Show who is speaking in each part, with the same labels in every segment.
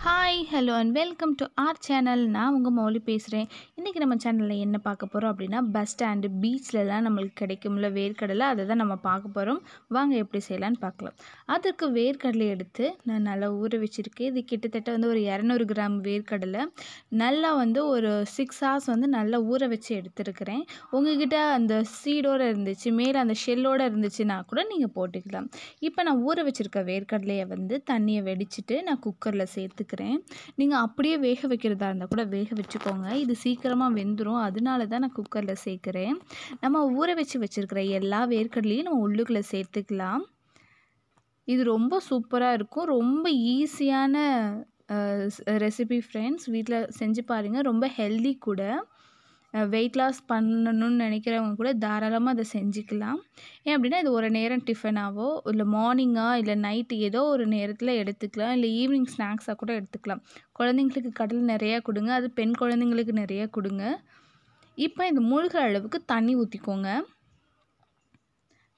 Speaker 1: Hi hello and welcome to R channel. நான் உங்கள் மௌலி பேசுகிறேன். இன்றைக்கி நம்ம சேனலில் என்ன பார்க்க போகிறோம் அப்படின்னா, பஸ் ஸ்டாண்டு பீச்லலாம் நம்மளுக்கு கிடைக்கும்ல வேர்க்கடலை, அதை தான் நம்ம பார்க்க போகிறோம். வாங்க எப்படி செய்யலான்னு பார்க்கலாம். அதுக்கு வேர்க்கடலை எடுத்து நான் நல்லா ஊற வச்சுருக்கேன். இது கிட்டத்தட்ட ஒரு 200 கிராம் வேர்க்கடலை நல்லா ஒரு 6 ஹார்ஸ் நல்லா ஊற வச்சு எடுத்துருக்கிறேன். உங்ககிட்ட அந்த சீடோடு இருந்துச்சு, மேலே அந்த ஷெல்லோடு இருந்துச்சுன்னா கூட நீங்கள் போட்டுக்கலாம். இப்போ நான் ஊற வச்சுருக்க வேர்க்கடலையை தண்ணியை வெடிச்சிட்டு நான் குக்கரில் சேர்த்துக்கிறேன். நீங்கள் அப்படியே வேக வைக்கிறதா இருந்தால் கூட வேக வச்சுக்கோங்க. இது சீக்கிரமாக வெந்துடும், அதனால தான் நான் குக்கரில் சேர்க்குறேன். நம்ம ஊற வச்சுருக்கிற எல்லா வேர்க்கடலையும் நம்ம உள்ளுக்குள்ளே சேர்த்துக்கலாம். இது ரொம்ப சூப்பராக இருக்கும். ரொம்ப ஈஸியான ரெசிபி ஃப்ரெண்ட்ஸ். வீட்டில் செஞ்சு பாருங்கள். ரொம்ப ஹெல்தி கூட. வெயிட் லாஸ் பண்ணணும்னு நினைக்கிறவங்க கூட தாராளமாக அதை செஞ்சுக்கலாம். ஏன் அப்படின்னா, இது ஒரு நேரம் டிஃபனாவோ இல்லை மார்னிங்காக இல்லை நைட்டு ஏதோ ஒரு நேரத்தில் எடுத்துக்கலாம். இல்லை ஈவினிங் ஸ்நாக்ஸாக கூட எடுத்துக்கலாம். குழந்தைங்களுக்கு கடலை நிறையா கொடுங்க, அது பெண் குழந்தைங்களுக்கு நிறையா கொடுங்க. இப்போ இது மூழ்கிற அளவுக்கு தண்ணி ஊற்றிக்கோங்க.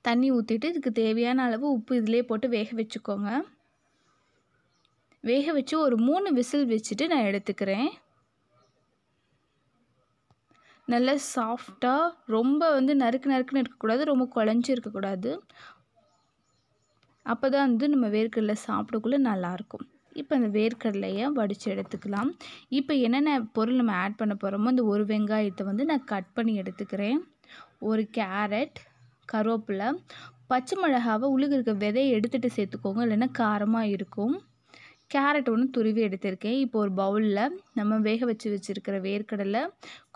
Speaker 1: தண்ணி ஊற்றிட்டு இதுக்கு தேவையான அளவு உப்பு இதிலே போட்டு வேக வச்சுக்கோங்க. வேக வச்சு ஒரு 3 விசில் வச்சுட்டு நான் எடுத்துக்கிறேன். நல்லா சாஃப்டாக, ரொம்ப நறுக்குன்னு இருக்கக்கூடாது, ரொம்ப குழஞ்சி இருக்கக்கூடாது. அப்போ தான் நம்ம வேர்க்கடலை சாப்பிடக்குள்ளே நல்லாயிருக்கும். இப்போ அந்த வேர்க்கடலையை வடித்து எடுத்துக்கலாம். இப்போ என்னென்ன பொருள் நம்ம ஆட் பண்ண போகிறோமோ, அந்த ஒரு வெங்காயத்தை நான் கட் பண்ணி எடுத்துக்கிறேன். ஒரு கேரட், கருவேப்பிலை, பச்சை மிளகாவை உள்ளுக்கு இருக்க விதையை எடுத்துகிட்டு சேர்த்துக்கோங்க, இல்லைன்னா காரமாக இருக்கும். கேரட் ஒன்று துருவி எடுத்திருக்கேன். இப்போ ஒரு பவுலில் நம்ம வேக வச்சுருக்கிற வேர்க்கடலை,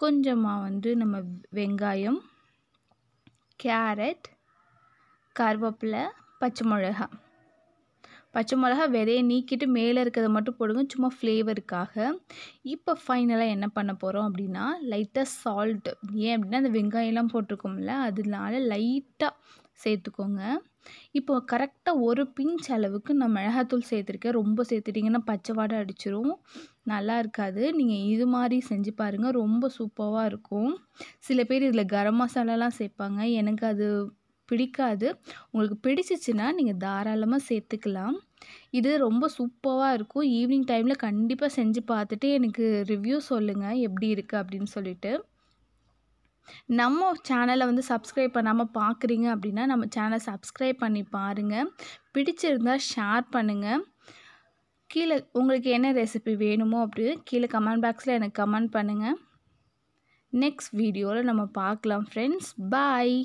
Speaker 1: கொஞ்சமாக நம்ம வெங்காயம், கேரட், கருவேப்பிலை, பச்சை மிளகா விதையை நீக்கிட்டு மேலே இருக்கிறத மட்டும் போடுங்க, சும்மா ஃப்ளேவருக்காக. இப்போ ஃபைனலாக என்ன பண்ண போகிறோம் அப்படின்னா, லைட்டாக சால்ட். ஏன் அப்படின்னா அந்த வெங்காயம்லாம் போட்டிருக்கோம்ல, அதனால லைட்டாக சேர்த்துக்கோங்க. இப்போ கரெக்டாக ஒரு பிஞ்ச் அளவுக்கு நான் மிளகாத்தூள் சேர்த்துருக்கேன். ரொம்ப சேர்த்துட்டிங்கன்னா பச்சை வாடை அடிச்சிரும், நல்லா இருக்காது. நீங்கள் இது மாதிரி செஞ்சு பாருங்கள், ரொம்ப சூப்பராக இருக்கும். சில பேர் இதில் கரம் மசாலாலாம் சேர்ப்பாங்க, எனக்கு அது பிடிக்காது. உங்களுக்கு பிடிச்சிச்சின்னா நீங்கள் தாராளமாக சேர்த்துக்கலாம். இது ரொம்ப சூப்பராக இருக்கும். ஈவினிங் டைமில் கண்டிப்பாக செஞ்சு பார்த்துட்டு எனக்கு ரிவ்யூ சொல்லுங்கள் எப்படி இருக்குது அப்படின்னு சொல்லிட்டு. நம்ம சேனலை சப்ஸ்கிரைப் பண்ணாமல் பார்க்குறீங்க அப்படின்னா நம்ம சேனலை சப்ஸ்கிரைப் பண்ணி பாருங்கள். பிடிச்சிருந்தால் ஷேர் பண்ணுங்கள். கீழே உங்களுக்கு என்ன ரெசிபி வேணுமோ அப்படின்னு கீழே கமெண்ட் பாக்ஸில் எனக்கு கமெண்ட் பண்ணுங்கள். நெக்ஸ்ட் வீடியோவில் நம்ம பார்க்கலாம் ஃப்ரெண்ட்ஸ். பாய்.